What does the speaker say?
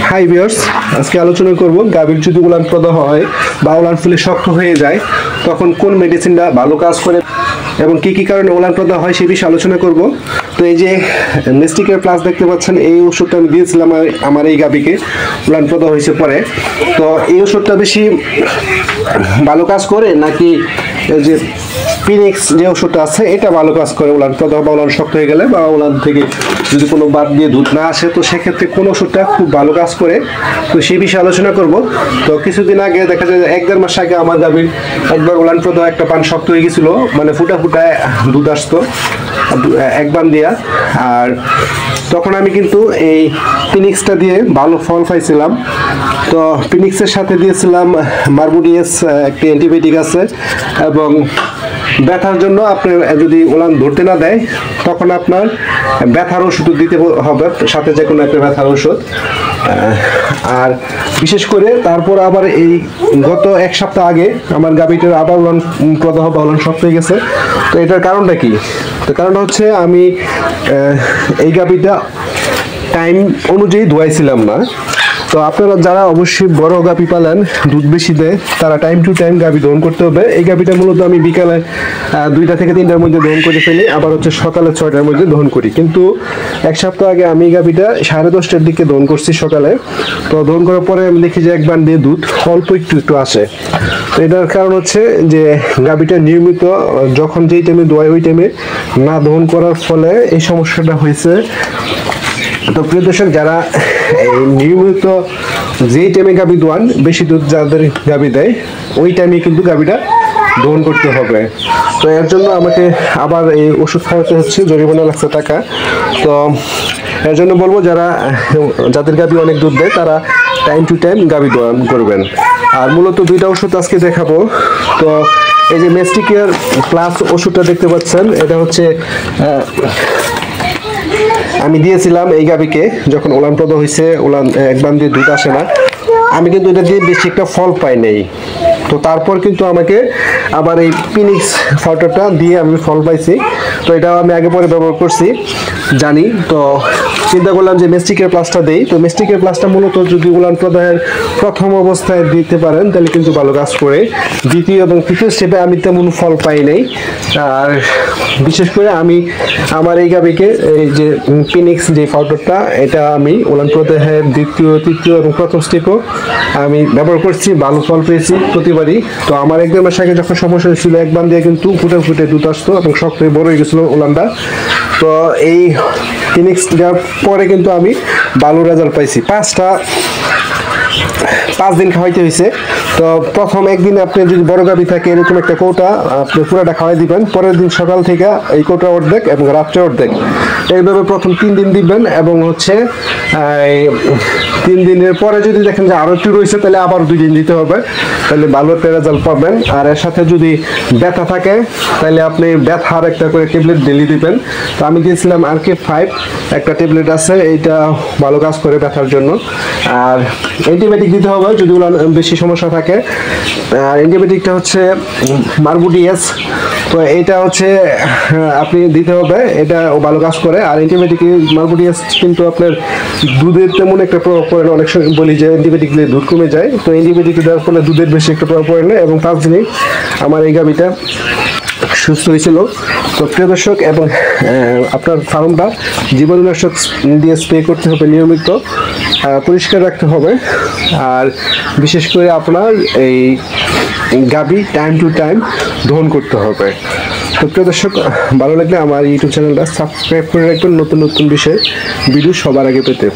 Hi viewers, আজকে আলোচনা করব গাভীর যদি উলান প্রদাহ হয় বা উলান ফুলে শক্ত হয়ে যায় তখন কোন মেডিসিনটা ভালো কাজ করে এবং কি কি কারণে উলান প্রদাহ হয় সেই বিষয়ে আলোচনা করব। তো এই যে মেস্টিকের প্লাস দেখতে পাচ্ছেন, এই ওষুধটা আমি দিয়েছিলাম আমার এই গাভীকে, উলান প্রদাহ হয়েছে পরে। তো এই ওষুধটা বেশি ভালো কাজ করে নাকি যে পিনিক্স যে ওষুধটা আছে এটা ভালো কাজ করে উলান প্রদাহ বা উলান শক্ত হয়ে গেলে বা উলান থেকে যদি কোনো বাদ দিয়ে দুধ না আসে, তো সেক্ষেত্রে কোন ওষুধটা খুব ভালো কাজ করে, তো সেই বিষয়ে আলোচনা করব। তো কিছুদিন আগে দেখা যায় যে 1-1.5 মাস আগে আমার গাভীর একবার উলান প্রদাহ একটা পান শক্ত হয়ে গেছিল, মানে ফুটা ফুটায় দুধ আসতো এক বান দিয়া। আর তখন আমি কিন্তু এই পিনিক্সটা দিয়ে ভালো ফল পাইছিলাম। তো পিনিক্সের সাথে দিয়েছিলাম মার্বুডিয়াস, একটি অ্যান্টিবায়োটিক আছে, এবং ব্যথার জন্য আপনার যদি উলান ধরতে না দেয় তখন আপনার ব্যথার ওষুধ দিতে হবে, সাথে যে কোনো একটা ব্যথার ওষুধ। আর বিশেষ করে তারপর আবার এই গত 1 সপ্তাহ আগে আমার গাভীটার আবার উলান প্রদাহ বা উলান শক্ত হয়ে গেছে। তো এটার কারণটা কি? তো কারণটা হচ্ছে আমি এই গাভীটা টাইম অনুযায়ী ধোয়াইছিলাম না। তো আপনারা যারা অবশ্যই বড় গাভী পালেন, দুধ বেশি দেয়, তারা টাইম টু টাইম গাভী দহন করতে হবে। এই গাভীটা মূলত আমি বিকালে 2টা থেকে 3টার মধ্যে দহন করে ফেলি, আবার হচ্ছে সকালে 6টার মধ্যে দহন করি। কিন্তু 1 সপ্তাহ আগে আমি গাভীটা 10:30টার দিকে দহন করছি সকালে। তো দহন করার পরে আমি দেখি যে একবার দিয়ে দুধ অল্প একটু আসে। তো এটার কারণ হচ্ছে যে গাভীটা নিয়মিত যখন যেই টাইমে দোয়াই ওই টাইমে না দহন করার ফলে এই সমস্যাটা হয়েছে। তো প্রিয় দর্শক, যারা নিয়মিত যেই টাইমে গাভী দোয়ান, বেশি দুধ যাদের গাভী দেয় ওই টাইমে কিন্তু গাভীটা দহন করতে হবে। তো এর জন্য আমাকে আবার এই ওষুধ খাওয়াতে হচ্ছে, জরিমানা লাগছে টাকা। তো এর জন্য বলবো যাদের গাভী অনেক দুধ দেয় তারা টাইম টু টাইম গাভী দোয়ান করবেন। আর মূলত 2টা ওষুধ আজকে দেখাবো। তো এই যে মেস্টিকের প্লাস ওষুধটা দেখতে পাচ্ছেন, এটা হচ্ছে আমি দিয়েছিলাম এই গাভীকে যখন উলান প্রদাহ হয়েছে, উলান একবার দিয়ে দুধ আসে না। আমি কিন্তু এটা দিয়ে বেশি একটা ফল পাই নাই। তো তারপর কিন্তু আমাকে আবার এই পিনিক্স ফাউটারটা দিয়ে আমি ফল পাইছি। তো এটা আমি আগে পরে ব্যবহার করছি, জানি। তো চিন্তা করলাম যে মেস্টিকের প্লাসটা দেই। তো মেস্টিকের প্লাসটা মূলত যদি উলান প্রদাহের প্রথম অবস্থায় দিতে পারেন তাহলে কিন্তু ভালো কাজ করে। দ্বিতীয় এবং তৃতীয় স্টেপে আমি তেমন ফল পাই নাই। আর বিশেষ করে আমি আমার এই গাভীকে এই যে পিনিক্স যে পাউডারটা, এটা আমি উলান প্রদাহের দ্বিতীয়, তৃতীয় এবং প্রথম স্টেপও আমি ব্যবহার করছি, ভালো ফল পেয়েছি প্রতিবারই। তো আমার 1-1.5 মাস আগে যখন সমস্যা হয়েছিল, একবার দিয়ে কিন্তু ফুটে ফুটে দুধ আসতো এবং শক্ত হয়ে বড় হয়ে গেছিলো উলানটা। তো এই পিনিক্স দেওয়ার পরে কিন্তু আমি ভালো রেজাল্ট পাইছি। 5 দিন খাওয়াইতে হয়েছে। তো প্রথম একদিনে আপনি যদি বড় গাভী থাকে এরকম একটা কৌটা আপনি পুরোটা খাওয়াই দিবেন, পরের দিন সকাল থেকে এই কৌটা অর্ধেক এবং রাত্রে অর্ধেক, এইভাবে প্রথম 3 দিন দিবেন। এবং হচ্ছে 3 দিনের পরে যদি দেখেন যে আরো একটু রয়েছে তাহলে আবার 2 দিন দিতে হবে, তাহলে ভালো একটা রেজাল্ট পাবেন। আর এর সাথে যদি ব্যথা থাকে তাহলে আপনি ব্যথার একটা করে ট্যাবলেট ডেলি দিবেন। তো আমি দিয়েছিলাম RK5 একটা ট্যাবলেট আছে, এইটা ভালো কাজ করে ব্যথার জন্য। আর অ্যান্টিবায়োটিক দিতে হবে যদি বেশি সমস্যা থাকে। আর অ্যান্টিবায়োটিকটা হচ্ছে মার্বুডিয়াস। তো এটা হচ্ছে আপনি দিতে হবে, এটা ভালো কাজ করে। আর অ্যান্টিবায়োটিক মার্বুডিয়াস কিন্তু আপনার দুধের তেমন একটা প্রভাব পড়ে না। অনেক সময় বলি যে অ্যান্টিবায়োটিক দিলে দুধ কমে যায়, তো অ্যান্টিবায়োটিক দেওয়ার ফলে দুধের বেশি একটা প্রভাব পড়ে না। এবং 5 দিনে আমার এই গাভীটা সুস্থ হয়েছিল। তো প্রিয় দর্শক, এবং আপনার ফার্মটা জীবাণুনাশক দিয়ে স্প্রে করতে হবে, নিয়মিত পরিষ্কার রাখতে হবে। আর বিশেষ করে আপনার এই গাভী টাইম টু টাইম দহন করতে হবে। তো প্রিয় দর্শক, ভালো লাগলে আমার ইউটিউব চ্যানেলটা সাবস্ক্রাইব করে রাখবেন নতুন নতুন বিষয় ভিডিও সবার আগে পেতে।